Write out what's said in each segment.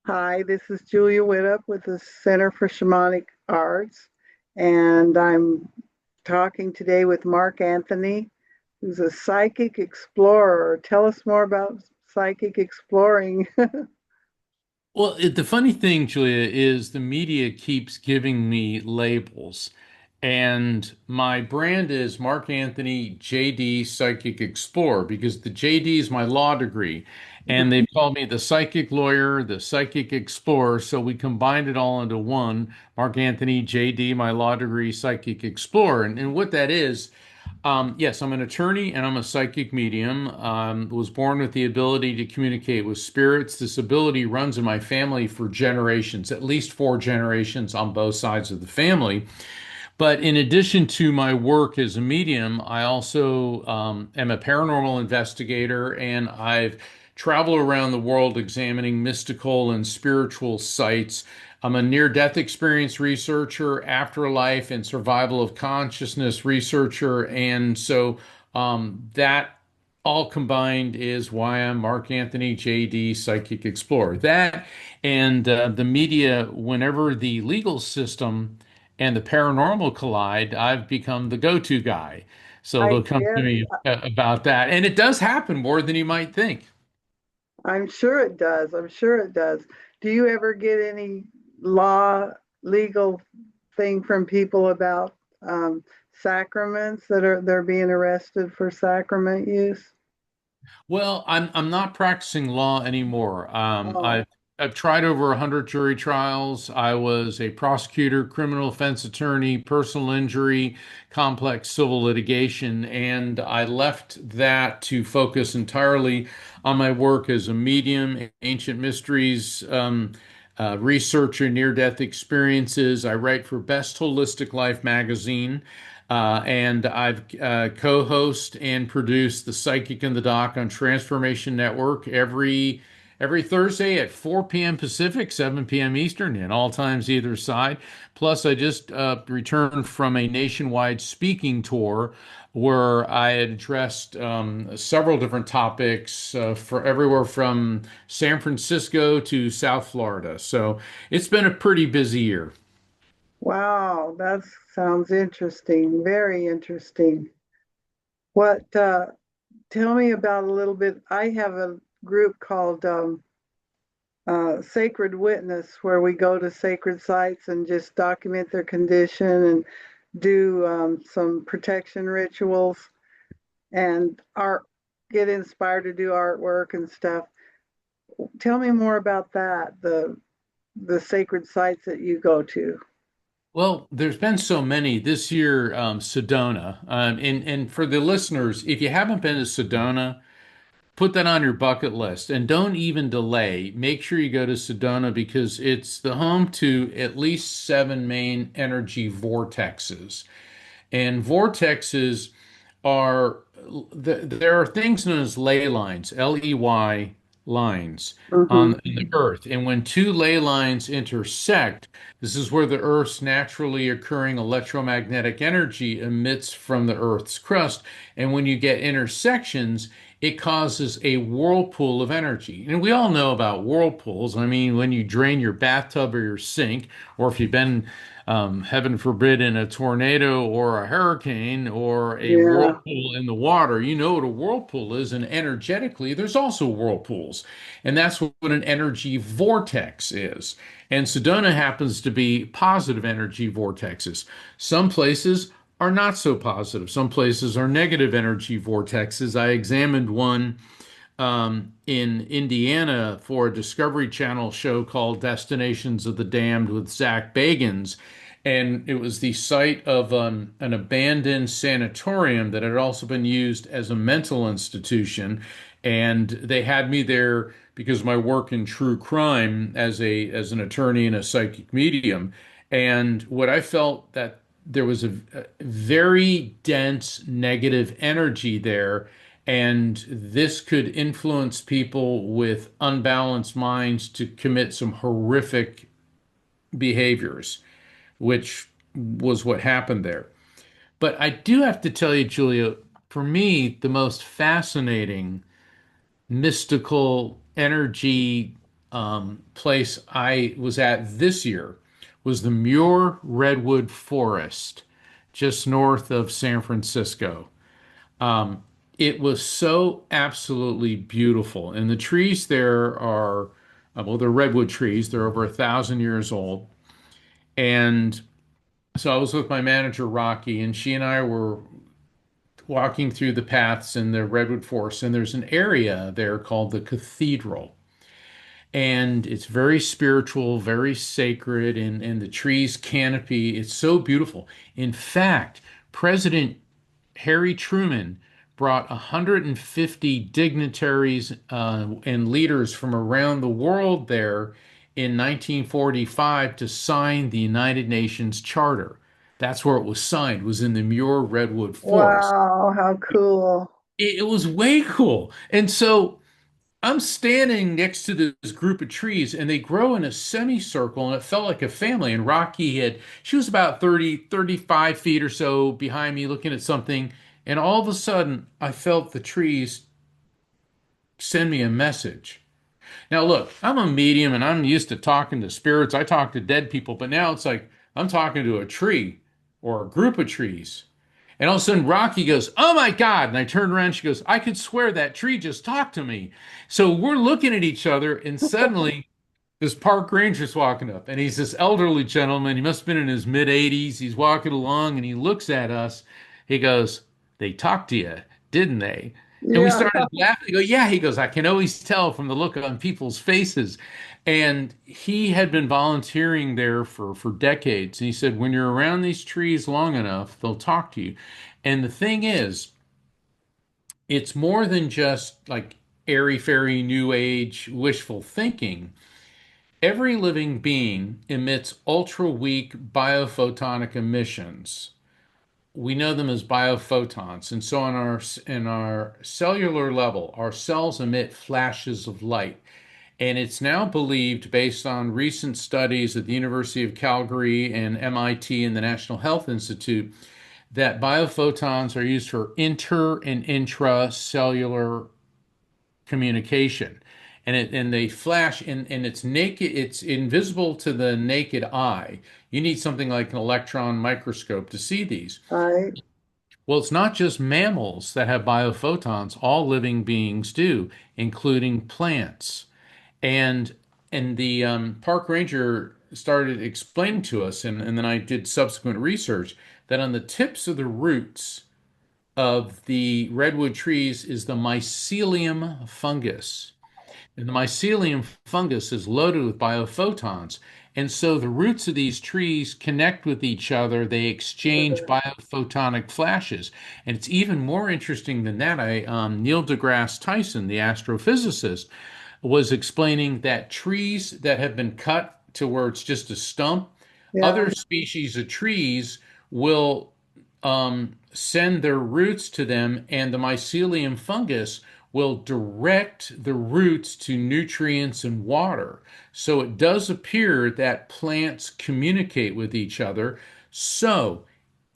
Hi, this is Julia Widdop with the Center for Shamanic Arts, and I'm talking today with Mark Anthony, who's a psychic explorer. Tell us more about psychic exploring. The funny thing, Julia, is the media keeps giving me labels. And my brand is Mark Anthony JD Psychic Explorer because the JD is my law degree. And they've called me the psychic lawyer, the psychic explorer. So we combined it all into one, Mark Anthony JD, my law degree, psychic explorer. And what that is, yes, I'm an attorney and I'm a psychic medium. Was born with the ability to communicate with spirits. This ability runs in my family for generations, at least four generations on both sides of the family. But in addition to my work as a medium, I also am a paranormal investigator and I've traveled around the world examining mystical and spiritual sites. I'm a near-death experience researcher, afterlife and survival of consciousness researcher. And so that all combined is why I'm Mark Anthony JD Psychic Explorer. That and the media, whenever the legal system and the paranormal collide, I've become the go-to guy. So I they'll come to guess me about that. And it does happen more than you might think. I'm sure it does. I'm sure it does. Do you ever get any law, legal thing from people about sacraments that they're being arrested for sacrament use? Well, I'm not practicing law anymore. Oh, I've tried over 100 jury trials. I was a prosecutor, criminal offense attorney, personal injury, complex civil litigation, and I left that to focus entirely on my work as a medium, ancient mysteries, researcher, near-death experiences. I write for Best Holistic Life magazine. And I've co-host and produced the Psychic in the Doc on Transformation Network every Thursday at 4 p.m. Pacific, 7 p.m. Eastern, and all times either side. Plus, I just returned from a nationwide speaking tour where I had addressed several different topics for everywhere from San Francisco to South Florida. So it's been a pretty busy year. wow, that sounds interesting. Very interesting. What, tell me about a little bit. I have a group called Sacred Witness where we go to sacred sites and just document their condition and do some protection rituals and art, get inspired to do artwork and stuff. Tell me more about that, the sacred sites that you go to. Well, there's been so many this year. Sedona, and for the listeners, if you haven't been to Sedona, put that on your bucket list and don't even delay. Make sure you go to Sedona because it's the home to at least seven main energy vortexes. And vortexes are there are things known as ley lines, Ley lines Hmm. on the Earth. And when two ley lines intersect, this is where the Earth's naturally occurring electromagnetic energy emits from the Earth's crust. And when you get intersections, it causes a whirlpool of energy. And we all know about whirlpools. I mean, when you drain your bathtub or your sink, or if you've been heaven forbid, in a tornado or a hurricane or a Yeah. whirlpool in the water. You know what a whirlpool is, and energetically, there's also whirlpools. And that's what an energy vortex is. And Sedona happens to be positive energy vortexes. Some places are not so positive, some places are negative energy vortexes. I examined one in Indiana for a Discovery Channel show called Destinations of the Damned with Zach Bagans. And it was the site of an abandoned sanatorium that had also been used as a mental institution. And they had me there because of my work in true crime as an attorney and a psychic medium. And what I felt that there was a very dense negative energy there, and this could influence people with unbalanced minds to commit some horrific behaviors, which was what happened there. But I do have to tell you, Julia, for me, the most fascinating mystical energy place I was at this year was the Muir Redwood Forest, just north of San Francisco. Um, it was so absolutely beautiful. And the trees there are, well, they're redwood trees. They're over 1,000 years old. And so I was with my manager, Rocky, and she and I were walking through the paths in the redwood forest. And there's an area there called the Cathedral. And it's very spiritual, very sacred, and the trees canopy. It's so beautiful. In fact, President Harry Truman brought 150 dignitaries and leaders from around the world there in 1945 to sign the United Nations Charter. That's where it was signed, was in the Muir Redwood Forest. Wow, how cool. It was way cool. And so I'm standing next to this group of trees and they grow in a semicircle and it felt like a family. And she was about 30, 35 feet or so behind me looking at something. And all of a sudden, I felt the trees send me a message. Now, look, I'm a medium and I'm used to talking to spirits. I talk to dead people, but now it's like I'm talking to a tree or a group of trees. And all of a sudden, Rocky goes, "Oh my God." And I turned around. She goes, "I could swear that tree just talked to me." So we're looking at each other, and suddenly this park ranger's walking up, and he's this elderly gentleman. He must have been in his mid 80s. He's walking along, and he looks at us. He goes, "They talked to you, didn't they?" And we Yeah, started laughing. I go, "Yeah." He goes, "I can always tell from the look on people's faces." And he had been volunteering there for decades. And he said, when you're around these trees long enough, they'll talk to you. And the thing is, it's more than just like airy fairy, new age, wishful thinking. Every living being emits ultra weak biophotonic emissions. We know them as biophotons. And so in our cellular level, our cells emit flashes of light. And it's now believed, based on recent studies at the University of Calgary and MIT and the National Health Institute, that biophotons are used for inter and intracellular communication. And they flash and it's naked, it's invisible to the naked eye. You need something like an electron microscope to see these. right. Well, it's not just mammals that have biophotons, all living beings do, including plants. And the park ranger started explaining to us, and then I did subsequent research, that on the tips of the roots of the redwood trees is the mycelium fungus. And the mycelium fungus is loaded with biophotons. And so the roots of these trees connect with each other. They exchange biophotonic flashes. And it's even more interesting than that. Neil deGrasse Tyson, the astrophysicist, was explaining that trees that have been cut to where it's just a stump, Yeah, other species of trees will send their roots to them, and the mycelium fungus will direct the roots to nutrients and water. So it does appear that plants communicate with each other. So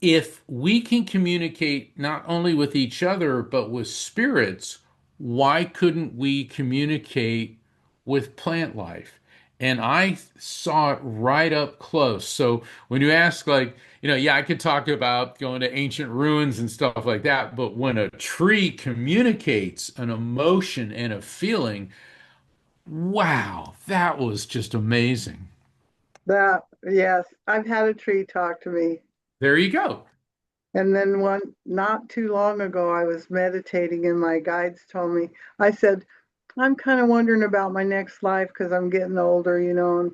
if we can communicate not only with each other, but with spirits, why couldn't we communicate with plant life? And I saw it right up close. So when you ask, like, yeah, I could talk about going to ancient ruins and stuff like that, but when a tree communicates an emotion and a feeling, wow, that was just amazing. yes. I've had a tree talk to me. There you go. And then not too long ago, I was meditating and my guides told me, I said, I'm kind of wondering about my next life because I'm getting older, And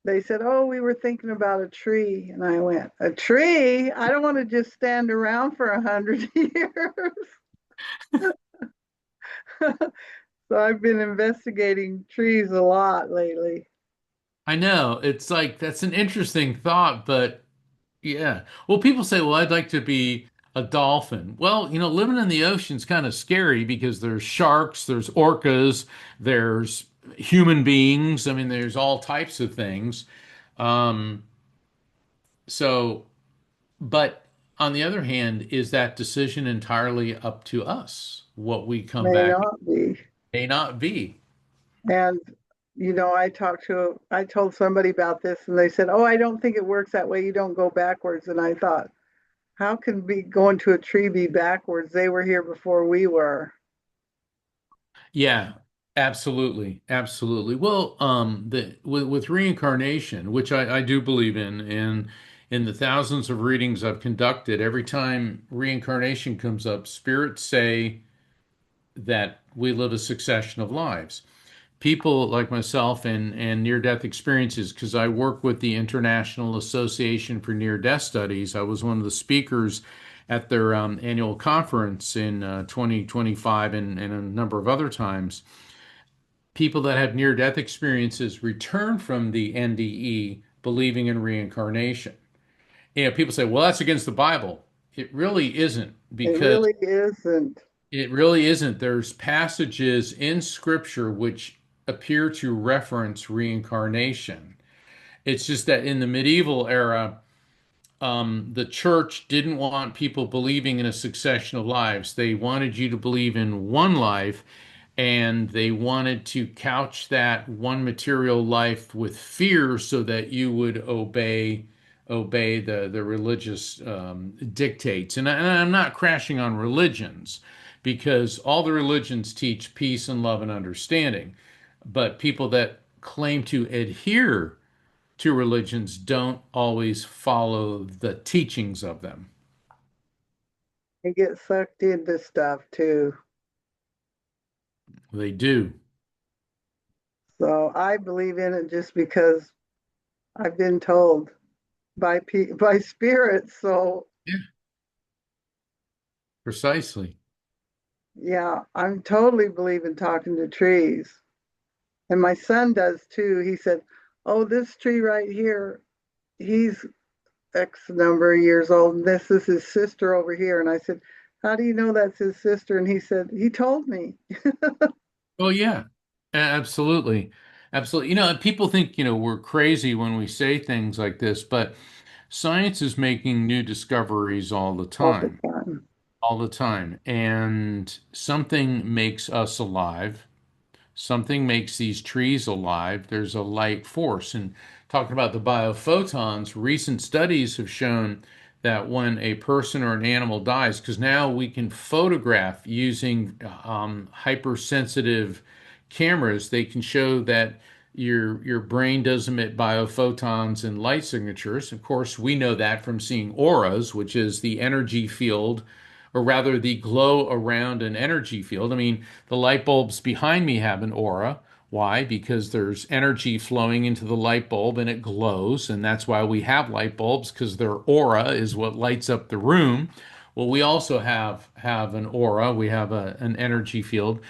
they said, oh, we were thinking about a tree. And I went, a tree? I don't want to just stand around for 100 years. So I've been investigating trees a lot lately. I know. It's like that's an interesting thought, but yeah. Well, people say, well, I'd like to be a dolphin. Well, living in the ocean's kind of scary because there's sharks, there's orcas, there's human beings. I mean, there's all types of things. Um, so, but on the other hand, is that decision entirely up to us? What we come May back not be. may not be. And I told somebody about this and they said, "Oh, I don't think it works that way. You don't go backwards." And I thought, how can be going to a tree be backwards? They were here before we were. Yeah, absolutely, absolutely. Well, with reincarnation, which I do believe in, and in the thousands of readings I've conducted, every time reincarnation comes up, spirits say that we live a succession of lives. People like myself and near-death experiences, because I work with the International Association for Near-Death Studies. I was one of the speakers at their annual conference in 2025 and a number of other times. People that have near-death experiences return from the NDE believing in reincarnation. People say, well, that's against the Bible. It really isn't, It because really isn't. it really isn't. There's passages in Scripture which appear to reference reincarnation. It's just that in the medieval era, the church didn't want people believing in a succession of lives. They wanted you to believe in one life, and they wanted to couch that one material life with fear so that you would obey the religious dictates. And I'm not crashing on religions, because all the religions teach peace and love and understanding. But people that claim to adhere to religions don't always follow the teachings of them. They get sucked into stuff too. They do. So I believe in it just because I've been told by spirits. So Yeah, precisely. yeah, I'm totally believe in talking to trees. And my son does too. He said, "Oh, this tree right here, he's X number of years old, and this is his sister over here." And I said, "How do you know that's his sister?" And he said, "He told me." Oh yeah, absolutely. Absolutely. People think, we're crazy when we say things like this, but science is making new discoveries all the All the time, time. all the time. And something makes us alive. Something makes these trees alive. There's a light force. And talking about the biophotons, recent studies have shown that when a person or an animal dies, because now we can photograph using hypersensitive cameras, they can show that your brain does emit biophotons and light signatures. Of course, we know that from seeing auras, which is the energy field, or rather the glow around an energy field. I mean, the light bulbs behind me have an aura. Why? Because there's energy flowing into the light bulb and it glows. And that's why we have light bulbs, because their aura is what lights up the room. Well, we also have an aura. We have an energy field.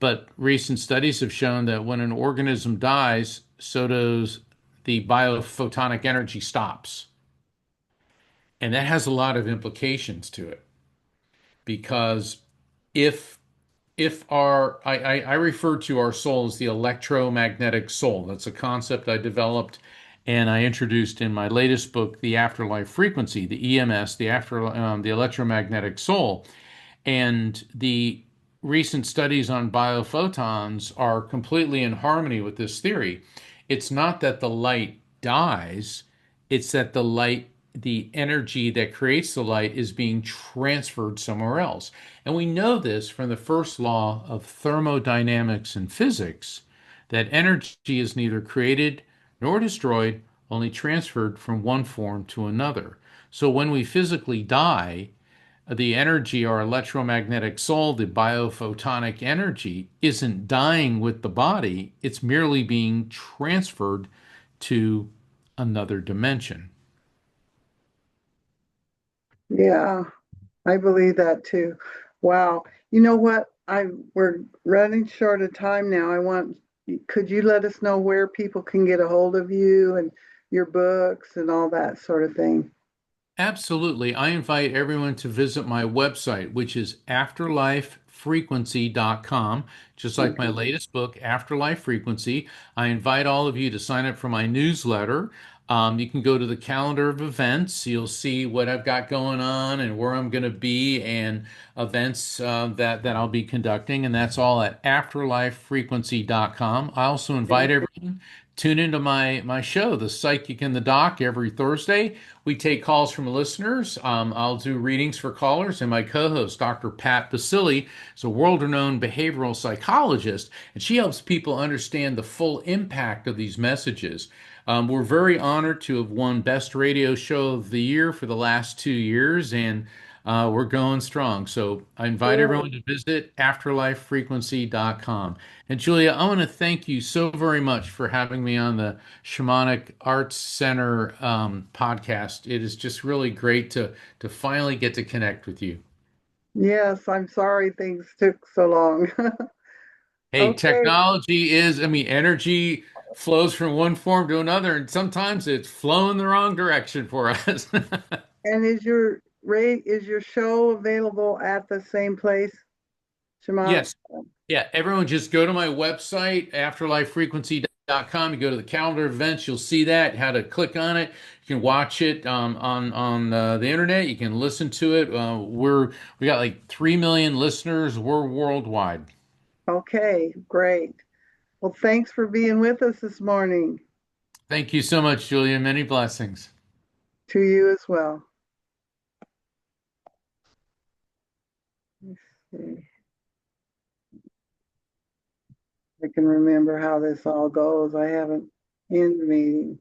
But recent studies have shown that when an organism dies, so does the biophotonic energy stops. And that has a lot of implications to it, because if I refer to our soul as the electromagnetic soul. That's a concept I developed and I introduced in my latest book, The Afterlife Frequency, the EMS, the electromagnetic soul. And the recent studies on biophotons are completely in harmony with this theory. It's not that the light dies, it's that the energy that creates the light is being transferred somewhere else. And we know this from the first law of thermodynamics and physics, that energy is neither created nor destroyed, only transferred from one form to another. So when we physically die, the energy, our electromagnetic soul, the biophotonic energy, isn't dying with the body, it's merely being transferred to another dimension. Yeah, I believe that too. Wow. You know what? We're running short of time now. Could you let us know where people can get a hold of you and your books and all that sort of thing? Absolutely. I invite everyone to visit my website, which is afterlifefrequency.com, just like my Okay. latest book, Afterlife Frequency. I invite all of you to sign up for my newsletter. You can go to the calendar of events. You'll see what I've got going on and where I'm going to be and events that I'll be conducting. And that's all at afterlifefrequency.com. I also invite everyone tune into my show, The Psychic and the Doc, every Thursday. We take calls from listeners. I'll do readings for callers, and my co-host, Dr. Pat Basili, is a world-renowned behavioral psychologist, and she helps people understand the full impact of these messages. We're very honored to have won Best Radio Show of the Year for the last 2 years, and we're going strong. So I invite everyone Good. to visit afterlifefrequency.com. And Julia, I want to thank you so very much for having me on the Shamanic Arts Center podcast. It is just really great to finally get to connect with you. Yes, I'm sorry things took so long. Hey, Okay. technology is, I mean, energy flows from one form to another, and sometimes it's flowing the wrong direction for us. And is your show available at the same place, Shamanic? Yes. Yeah, everyone just go to my website, afterlifefrequency.com. You go to the calendar events, you'll see that, how to click on it. You can watch it on the internet. You can listen to it. We got like 3 million listeners. We're worldwide. Okay, great. Well, thanks for being with us this morning. Thank you so much, Julia. Many blessings. To you as well. Let's see. I can remember how this all goes. I haven't ended the meeting.